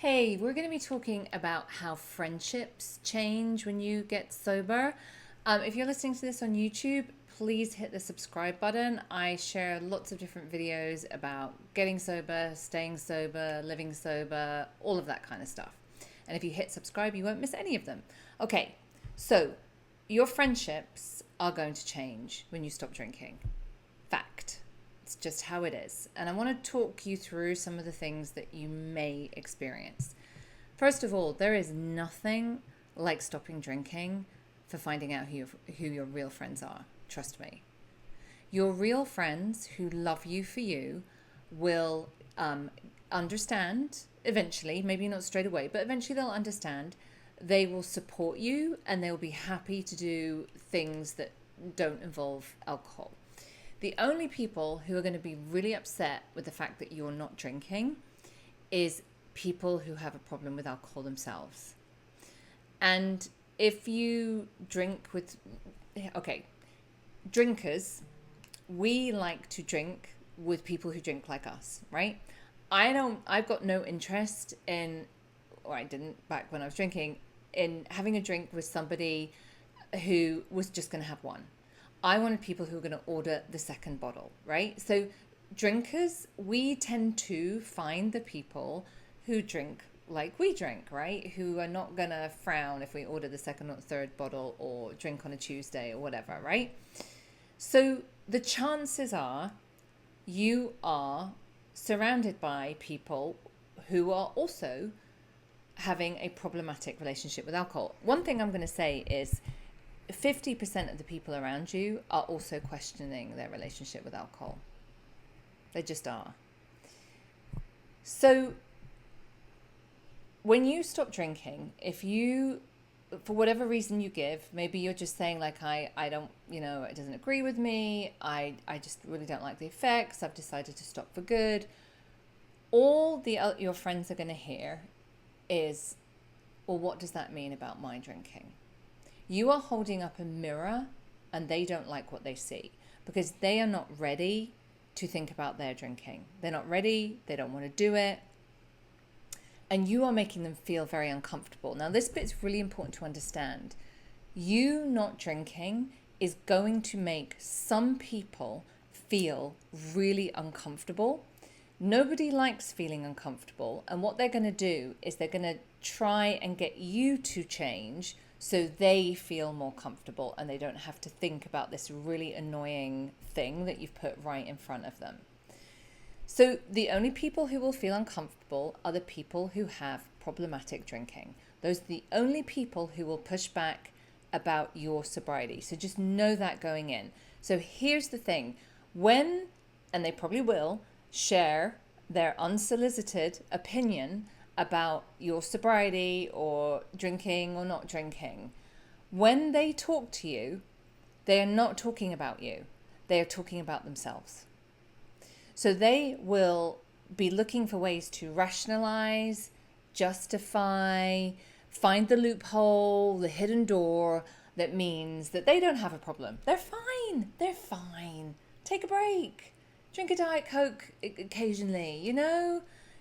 Hey, we're going to be talking about how friendships change when you get sober. If you're listening to this on YouTube, please hit the subscribe button. I share lots of different videos about getting sober, staying sober, living sober, all of that kind of stuff. And if you hit subscribe, you won't miss any of them. Okay, so your friendships are going to change when you stop drinking. Fact. It's just how it is. And I want to talk you through some of the things that you may experience. First of all, there is nothing like stopping drinking for finding out who your real friends are. Trust me. Your real friends who love you for you will understand eventually, maybe not straight away, but eventually they'll understand. They will support you and they'll be happy to do things that don't involve alcohol. The only people who are going to be really upset with the fact that you're not drinking is people who have a problem with alcohol themselves. And if you drink with, drinkers, we like to drink with people who drink like us, right? I've got no interest in, or I didn't back when I was drinking, in having a drink with somebody who was just going to have one. I wanted people who were going to order the second bottle, right? So drinkers, we tend to find the people who drink like we drink, right? Who are not going to frown if we order the second or third bottle or drink on a Tuesday or whatever, right? So the chances are you are surrounded by people who are also having a problematic relationship with alcohol. One thing I'm going to say is 50% of the people around you are also questioning their relationship with alcohol. They just are. So when you stop drinking, if you, for whatever reason you give, maybe you're just saying like, I don't, it doesn't agree with me. I just really don't like the effects. I've decided to stop for good. All your friends are going to hear is, well, what does that mean about my drinking? You are holding up a mirror and they don't like what they see because they are not ready to think about their drinking. They're not ready. They don't want to do it. And you are making them feel very uncomfortable. Now, this bit's really important to understand. You not drinking is going to make some people feel really uncomfortable. Nobody likes feeling uncomfortable. And what they're going to do is they're going to try and get you to change so they feel more comfortable and they don't have to think about this really annoying thing that you've put right in front of them. So the only people who will feel uncomfortable are the people who have problematic drinking. Those are the only people who will push back about your sobriety. So just know that going in. So here's the thing. When, and they probably will, share their unsolicited opinion about your sobriety or drinking or not drinking, when they talk to you, they are not talking about you. They are talking about themselves. So they will be looking for ways to rationalize, justify, find the loophole, the hidden door that means that they don't have a problem. They're fine. They're fine. Take a break. Drink a Diet Coke occasionally,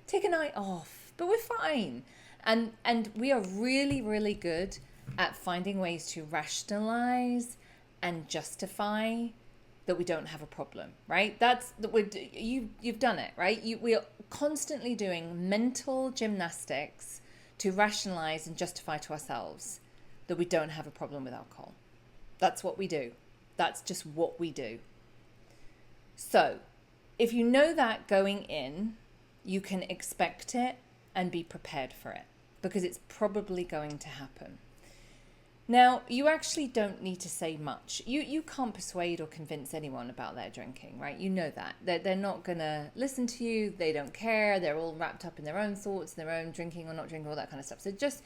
take a night off. But we're fine. And we are really, really good at finding ways to rationalize and justify that we don't have a problem, right? You've done it, right? We are constantly doing mental gymnastics to rationalize and justify to ourselves that we don't have a problem with alcohol. That's what we do. That's just what we do. So if you know that going in, you can expect it and be prepared for it because it's probably going to happen. Now, you actually don't need to say much. You can't persuade or convince anyone about their drinking, right? You know that. They're not going to listen to you. They don't care. They're all wrapped up in their own thoughts, their own drinking or not drinking, all that kind of stuff. So just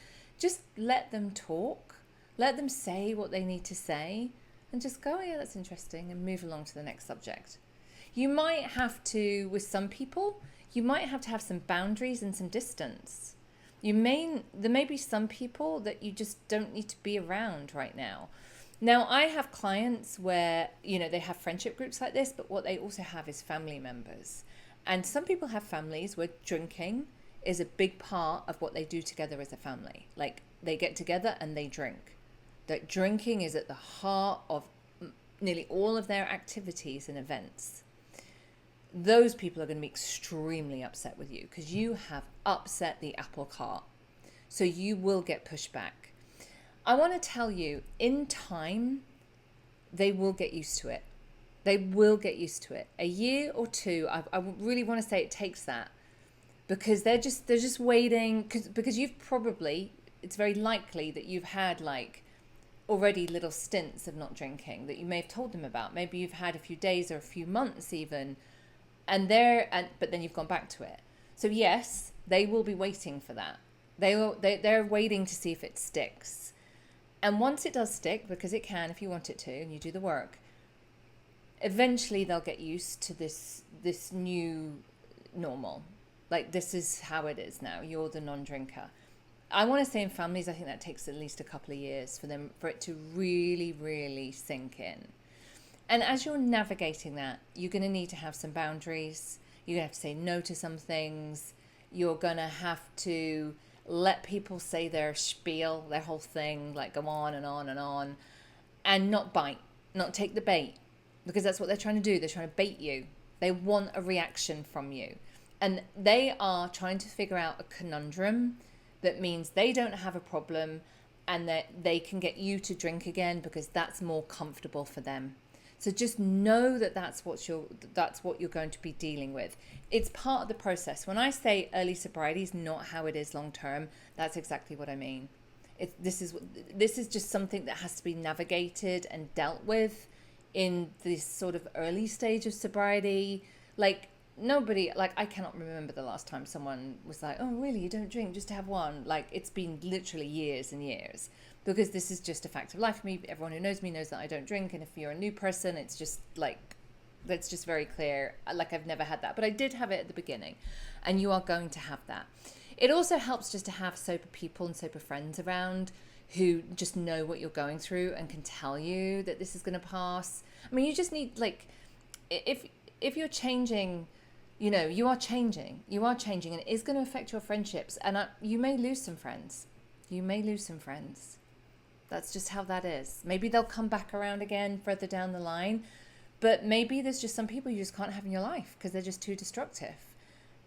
let them talk. Let them say what they need to say and just go, oh, yeah, that's interesting, and move along to the next subject. You might have to, with some people, you might have to have some boundaries and some distance. There may be some people that you just don't need to be around right now. Now, I have clients where, they have friendship groups like this, but what they also have is family members. And some people have families where drinking is a big part of what they do together as a family. Like, they get together and they drink. That drinking is at the heart of nearly all of their activities and events. Those people are going to be extremely upset with you because you have upset the apple cart. So you will get pushback. I want to tell you, in time, they will get used to it. They will get used to it. A year or two, I really want to say it takes that, because they're just waiting, because you've probably, it's very likely that you've had like already little stints of not drinking that you may have told them about. Maybe you've had a few days or a few months even, but then you've gone back to it. So yes, they will be waiting for that. They're waiting to see if it sticks. And once it does stick, because it can if you want it to and you do the work, eventually they'll get used to this new normal. Like, this is how it is now. You're the non-drinker. I want to say in families, I think that takes at least a couple of years for it to really, really sink in. And as you're navigating that, you're going to need to have some boundaries. You're going to have to say no to some things. You're going to have to let people say their spiel, their whole thing, like go on and on and on, and not bite, not take the bait, because that's what they're trying to do. They're trying to bait you. They want a reaction from you. And they are trying to figure out a conundrum that means they don't have a problem and that they can get you to drink again because that's more comfortable for them. So just know that that's what you're going to be dealing with. It's part of the process. When I say early sobriety is not how it is long term, that's exactly what I mean. This is just something that has to be navigated and dealt with in this sort of early stage of sobriety. Like, I cannot remember the last time someone was like, oh really, you don't drink, just to have one. Like, it's been literally years and years, because this is just a fact of life for me. Everyone who knows me knows that I don't drink, and if you're a new person, it's just like, that's just very clear. Like, I've never had that, but I did have it at the beginning, and you are going to have that. It also helps just to have sober people and sober friends around who just know what you're going through and can tell you that this is going to pass. I mean, you just need, like, if you're changing, you know, you are changing, and it is going to affect your friendships, and you may lose some friends. That's just how that is. Maybe they'll come back around again further down the line, but maybe there's just some people you just can't have in your life because they're just too destructive.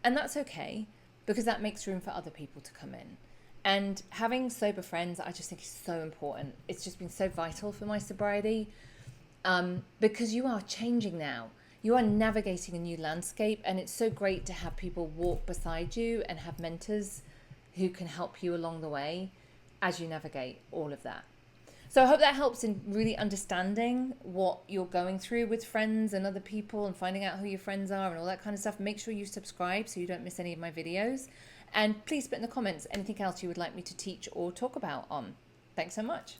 And that's okay, because that makes room for other people to come in. And having sober friends, I just think is so important. It's just been so vital for my sobriety, because you are changing now. You are navigating a new landscape, and it's so great to have people walk beside you and have mentors who can help you along the way as you navigate all of that. So I hope that helps in really understanding what you're going through with friends and other people, and finding out who your friends are and all that kind of stuff. Make sure you subscribe so you don't miss any of my videos. And please put in the comments anything else you would like me to teach or talk about on. Thanks so much.